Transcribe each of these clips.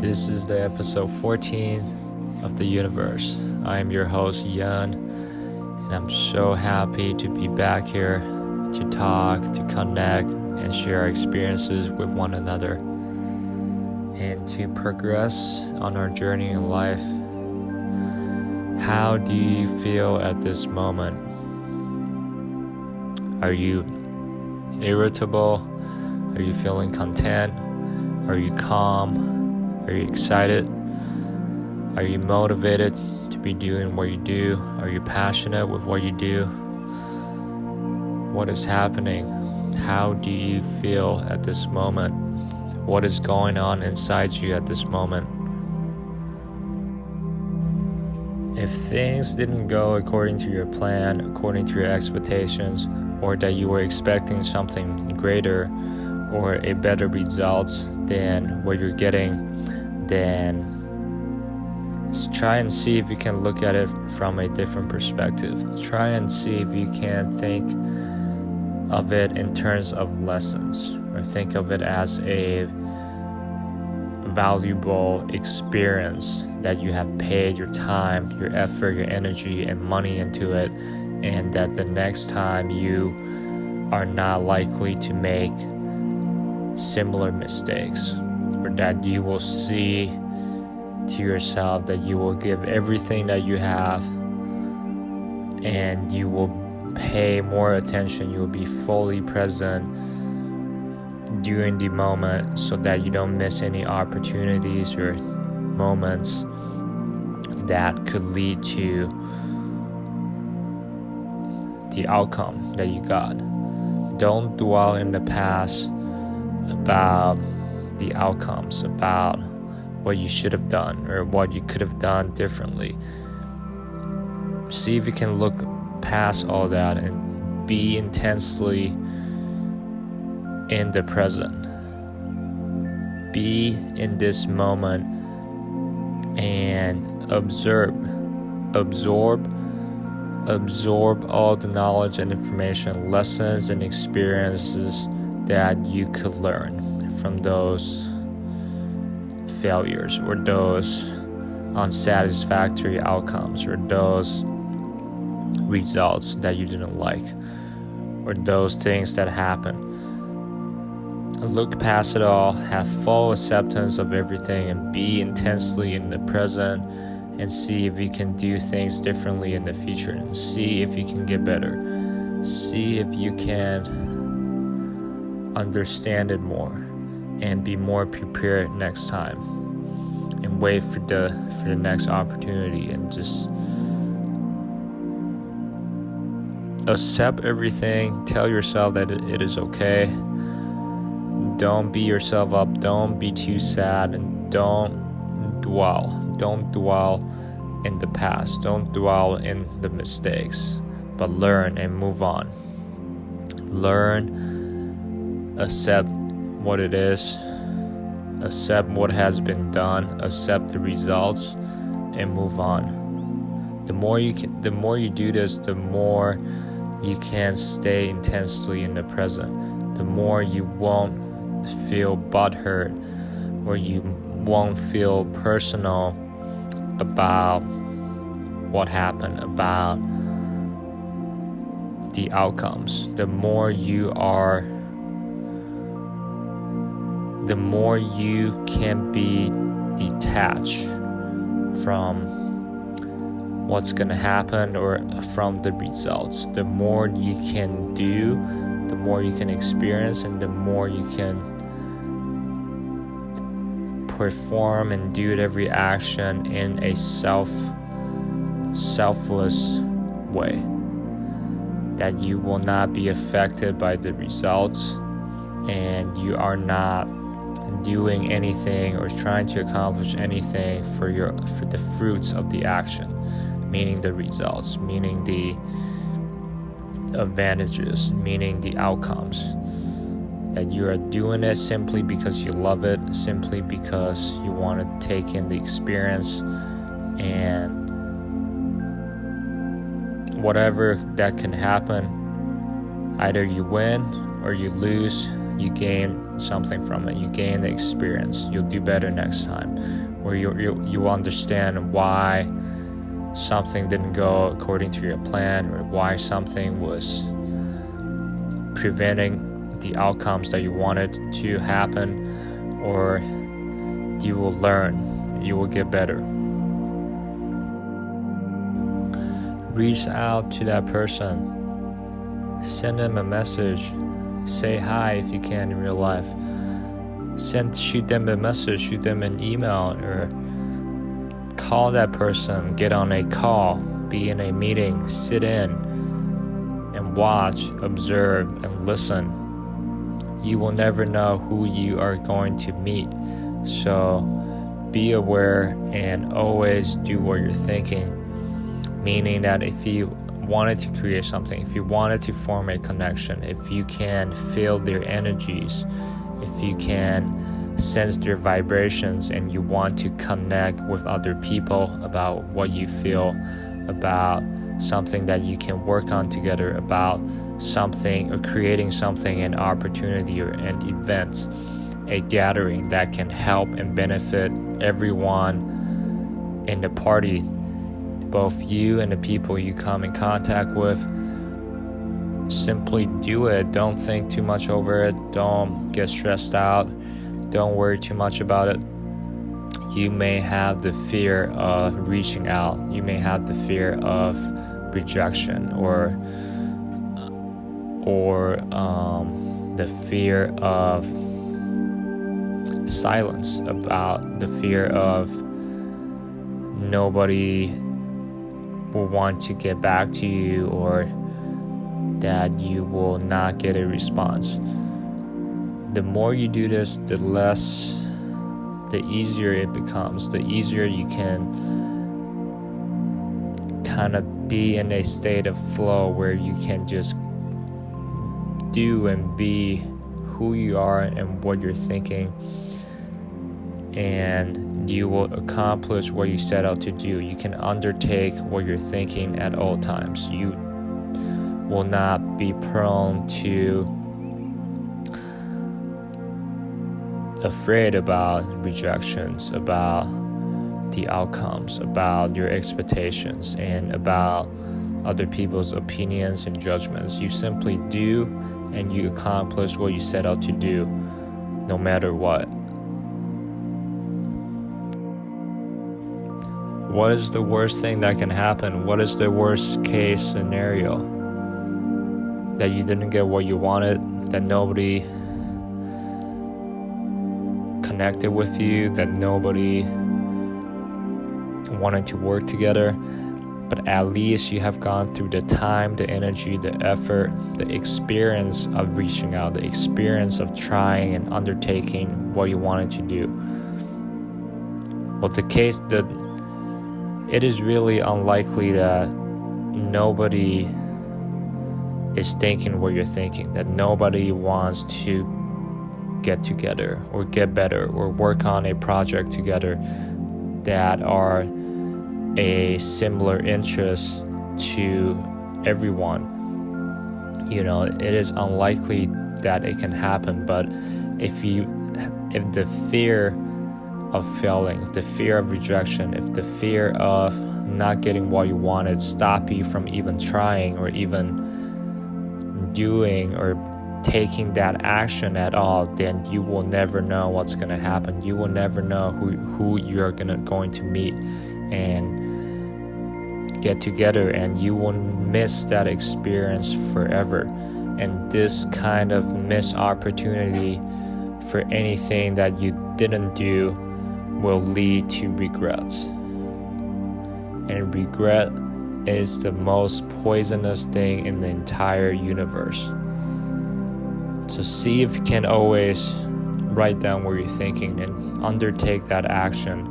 This is the episode 14 of the Yuniverse. I am your host, Yan, and I'm so happy to be back here to talk, to connect, and share our experiences with one another, and to progress on our journey in life. How do you feel at this moment? Are you irritable? Are you feeling content? Are you calm? Are you excited? Are you motivated to be doing what you do? Are you passionate with what you do? What is happening? How do you feel at this moment? What is going on inside you at this moment? If things didn't go according to your plan, according to your expectations, or that you were expecting something greater or a better results than what you're getting, then try and see if you can look at it from a different perspective. Try and see if you can think of it in terms of lessons, or think of it as a valuable experience that you have paid your time, your effort, your energy, and money into it, and that the next time you are not likely to make similar mistakes, or that you will see to yourself that you will give everything that you have, and you will pay more attention. You will be fully present during the moment so that you don't miss any opportunities or moments that could lead to the outcome that you got. Don't dwell in the past about the outcomes, about what you should have done or what you could have done differently. See if you can look past all that and be intensely in the present. Be in this moment and absorb all the knowledge and information, lessons and experiences that you could learn from those failures, or those unsatisfactory outcomes, or those results that you didn't like, or those things that happen. Look past it all, have full acceptance of everything, and be intensely in the present, and see if you can do things differently in the future, and see if you can get better. See if you can understand it more and be more prepared next time, and wait for the next opportunity, and just accept everything. Tell yourself that it is okay. Don't beat yourself up. Don't be too sad, and don't dwell in the past. Don't dwell in the mistakes, but learn and move on. Learn, accept what it is, accept what has been done, accept the results, and move on. The more you do this, the more you can stay intensely in the present. The more you won't feel butthurt, or you won't feel personal about what happened, about the outcomes. The more you can be detached from what's gonna happen or from the results. The more you can do, the more you can experience, and the more you can perform and do every action in a selfless way, that you will not be affected by the results, and you are not doing anything or trying to accomplish anything for the fruits of the action, meaning the results, meaning the advantages, meaning the outcomes. That you are doing it simply because you love it, simply because you want to take in the experience, and whatever that can happen, either you win or you lose, you gain something from it. You gain the experience. You'll do better next time, or you understand why something didn't go according to your plan, or why something was preventing the outcomes that you wanted to happen, or you will learn, you will get better. Reach out to that person, send them a message, say hi if you can in real life, shoot them a message, shoot them an email, or call that person, get on a call, be in a meeting, sit in and watch, observe, and listen. You will never know who you are going to meet, so be aware and always do what you're thinking. Meaning that if you wanted to create something, if you wanted to form a connection, if you can feel their energies, if you can sense their vibrations, and you want to connect with other people about what you feel, about something that you can work on together, about something or creating something, an opportunity or an event, a gathering that can help and benefit everyone in the party, both you and the people you come in contact with, simply do it. Don't think too much over it. Don't get stressed out. Don't worry too much about it. You may have the fear of reaching out. You may have the fear of rejection, or the fear of silence, about the fear of nobody will want to get back to you, or that you will not get a response. The more you do this, the easier it becomes. The easier you can kind of be in a state of flow where you can just do and be who you are and what you're thinking, and you will accomplish what you set out to do. You can undertake what you're thinking at all times. You will not be prone to afraid about rejections, about the outcomes, about your expectations, and about other people's opinions and judgments. You simply do, and you accomplish what you set out to do, no matter what. What is the worst thing that can happen? What is the worst case scenario? That you didn't get what you wanted, that nobody connected with you, that nobody wanted to work together. But at least you have gone through the time, the energy, the effort, the experience of reaching out, the experience of trying and undertaking what you wanted to do. Well, the case that it is really unlikely that nobody is thinking what you're thinking, that nobody wants to get together or get better or work on a project together that are a similar interest to everyone. You know, it is unlikely that it can happen, but if the fear of failing, if the fear of rejection, if the fear of not getting what you wanted stop you from even trying or even doing or taking that action at all, then you will never know what's going to happen. You will never know who you're going to meet and get together, and you will miss that experience forever. And this kind of missed opportunity for anything that you didn't do will lead to regrets. And regret is the most poisonous thing in the entire universe. So see if you can always write down what you're thinking and undertake that action,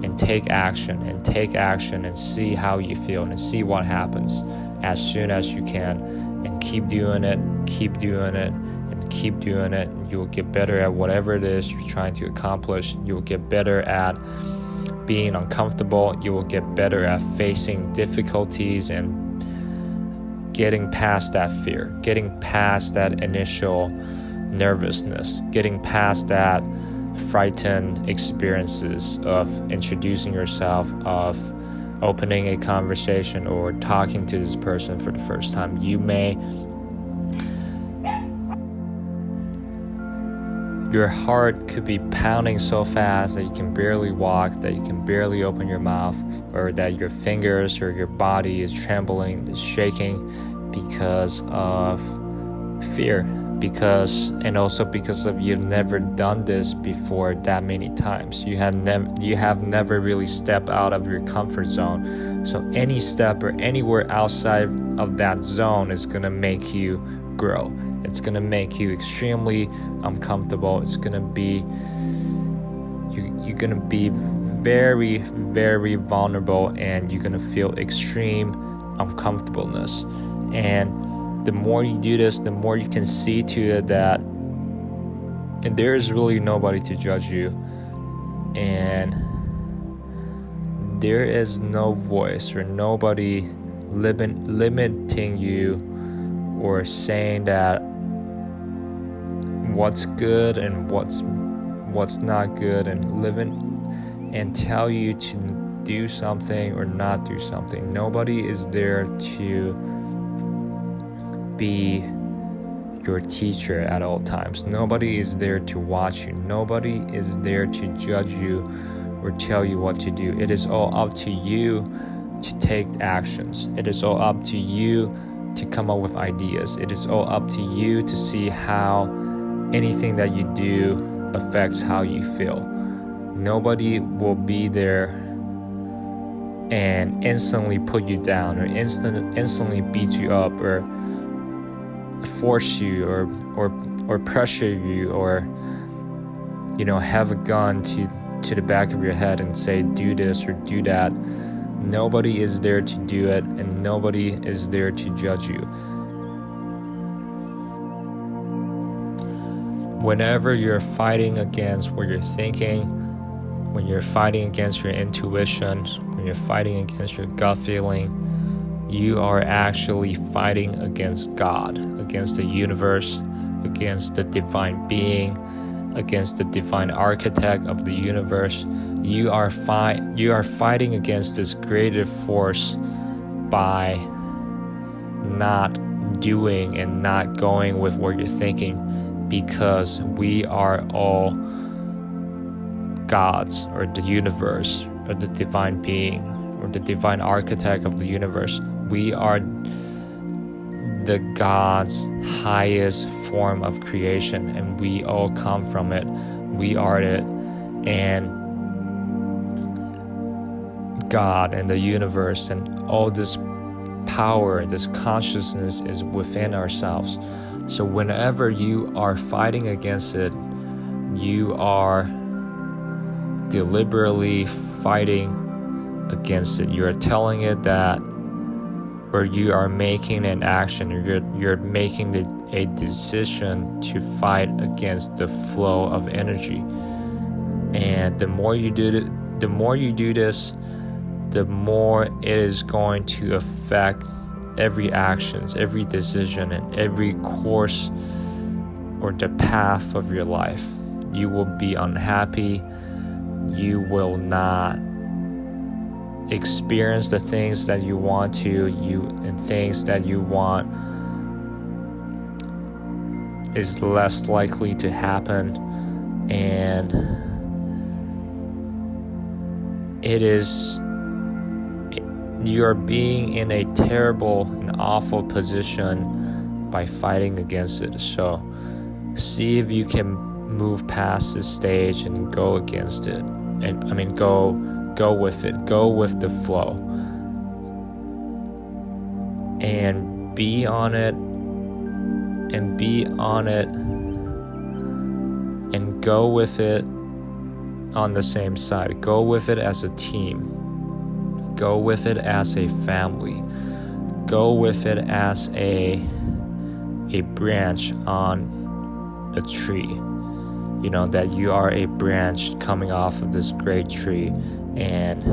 and take action and take action, and see how you feel and see what happens as soon as you can, and keep doing it, and keep doing it. You'll get better at whatever it is you're trying to accomplish. You'll get better at being uncomfortable. You will get better at facing difficulties and getting past that fear, getting past that initial nervousness, getting past that frightened experiences of introducing yourself, of opening a conversation or talking to this person for the first time. Your heart could be pounding so fast that you can barely walk, that you can barely open your mouth, or that your fingers or your body is trembling, is shaking because of fear, and also because of you've never done this before that many times. You have never really stepped out of your comfort zone. So any step or anywhere outside of that zone is gonna make you grow. It's gonna make you extremely uncomfortable. It's gonna be you're gonna be very, very vulnerable, and you're gonna feel extreme uncomfortableness. And the more you do this, the more you can see to it that there is really nobody to judge you, and there is no voice or nobody limiting you or saying that what's good and what's not good, and tell you to do something or not do something. Nobody is there to be your teacher at all times. Nobody is there to watch you. Nobody is there to judge you or tell you what to do. It is all up to you to take actions. It is all up to you to come up with ideas. It is all up to you to see how anything that you do affects how you feel. Nobody will be there and instantly put you down, or instantly beat you up, or force you, or pressure you, or have a gun to the back of your head and say do this or do that. Nobody is there to do it, and nobody is there to judge you. Whenever you're fighting against what you're thinking, when you're fighting against your intuition, when you're fighting against your gut feeling, you are actually fighting against God, against the universe, against the divine being, against the divine architect of the universe. You are fighting against this creative force by not doing and not going with what you're thinking, because we are all gods, or the universe, or the divine being, or the divine architect of the universe. We are the God's highest form of creation, and we all come from it. We are it, and God and the universe and all this power, this consciousness is within ourselves. So whenever you are fighting against it, you are deliberately fighting against it. You're telling it that, or you are making an action, or you're making a decision to fight against the flow of energy. And the more you do this, the more it is going to affect every actions, every decision, and every course or the path of your life. You will be unhappy. You will not experience the things that you want to, and things that you want is less likely to happen, and you're being in a terrible and awful position by fighting against it. So see if you can move past this stage and go against it, and go with it, go with the flow, and be on it, and go with it on the same side. Go with it as a team. Go with it as a family. Go with it as a branch on a tree. That you are a branch coming off of this great tree, and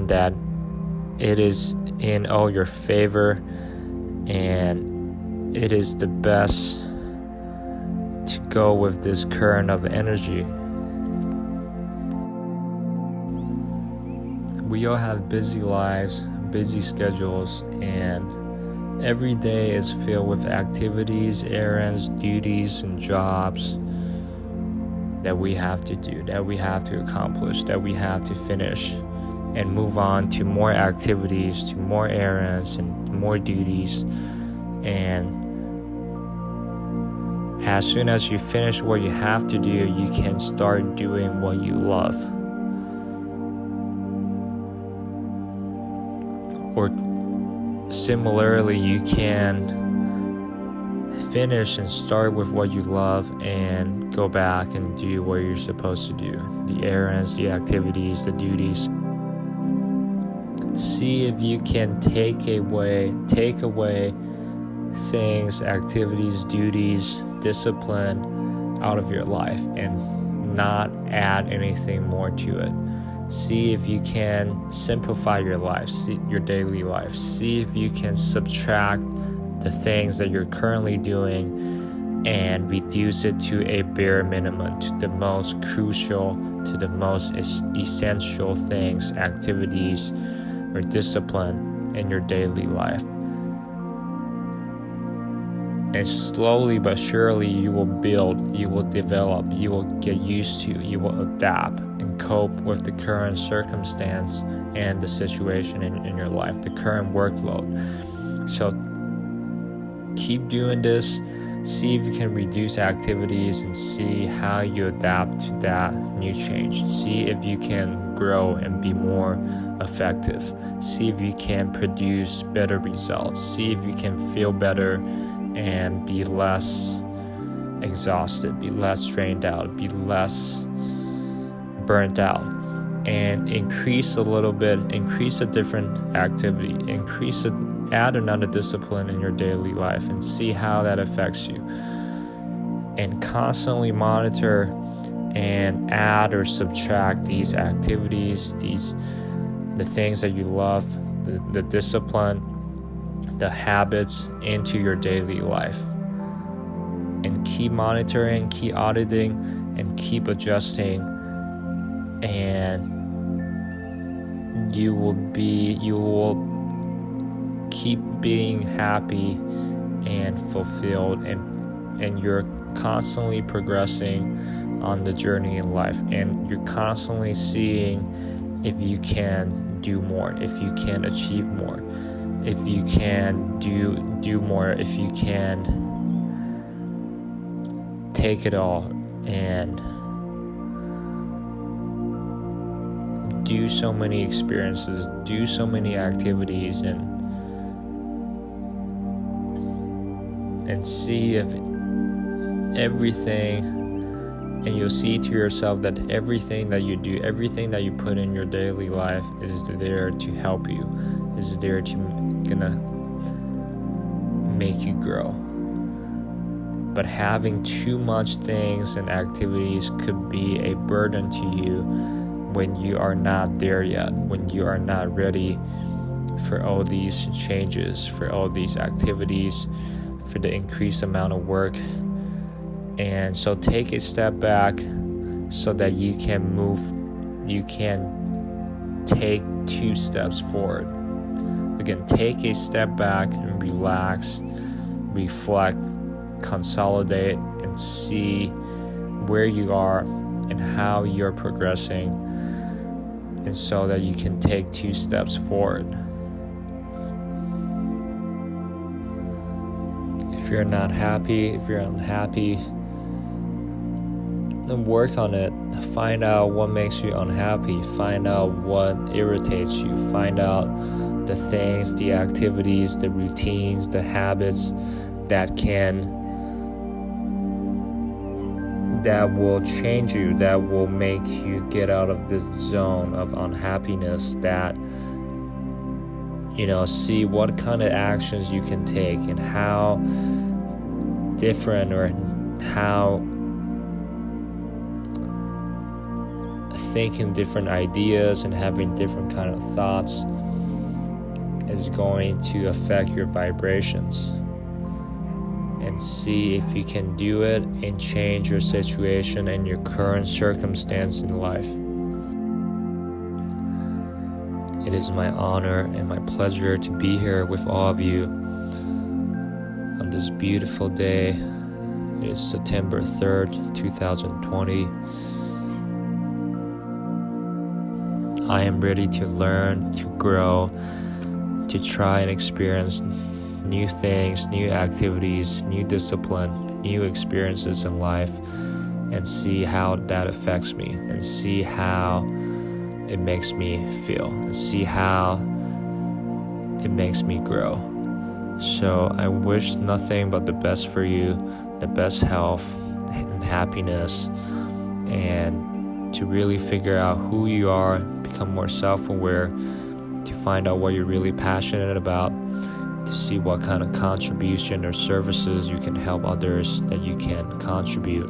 that it is in all your favor, and it is the best to go with this current of energy. We all have busy lives, busy schedules, and every day is filled with activities, errands, duties, and jobs that we have to do, that we have to accomplish, that we have to finish and move on to more activities, to more errands, and more duties. And as soon as you finish what you have to do, you can start doing what you love. Or similarly, you can finish and start with what you love and go back and do what you're supposed to do. The errands, the activities, the duties. See if you can take away things, activities, duties, discipline out of your life and not add anything more to it. See if you can simplify your life, your daily life. See if you can subtract the things that you're currently doing and reduce it to a bare minimum, to the most crucial, to the most essential things, activities, or discipline in your daily life. And slowly but surely you will build, you will develop, you will get used to, you will adapt and cope with the current circumstance and the situation in your life, the current workload. So keep doing this. See if you can reduce activities and see how you adapt to that new change. See if you can grow and be more effective. See if you can produce better results. See if you can feel better and be less exhausted, be less drained out, be less burnt out, and increase a little bit, increase a different activity, add another discipline in your daily life and see how that affects you. And constantly monitor and add or subtract these activities, the things that you love, the discipline, the habits into your daily life. And keep monitoring, keep auditing, and keep adjusting, and you will keep being happy and fulfilled, and you're constantly progressing on the journey in life, and you're constantly seeing if you can do more, if you can achieve more, if you can do more, if you can take it all and do so many experiences, do so many activities, and see if everything, and you'll see to yourself that everything that you do, everything that you put in your daily life is there to help you, is there to gonna make you grow. But having too much things and activities could be a burden to you when you are not there yet, when you are not ready for all these changes, for all these activities, for the increased amount of work. And so take a step back so that you can take 2 steps forward. Again, take a step back and relax, reflect, consolidate, and see where you are and how you're progressing, and so that you can take 2 steps forward. If you're not happy, if you're unhappy, then work on it. Find out what makes you unhappy. Find out what irritates you. Find out the things, the activities, the routines, the habits that will change you, that will make you get out of this zone of unhappiness, that, see what kind of actions you can take and how different, or how thinking different ideas and having different kind of thoughts is going to affect your vibrations, and see if you can do it and change your situation and your current circumstance in life. It is my honor and my pleasure to be here with all of you on this beautiful day. It is September 3rd, 2020. I am ready to learn, to grow, to try and experience new things, new activities, new discipline, new experiences in life, and see how that affects me, and see how it makes me feel, and see how it makes me grow. So I wish nothing but the best for you, the best health and happiness, and to really figure out who you are, become more self-aware, to find out what you're really passionate about, to see what kind of contribution or services you can help others that you can contribute,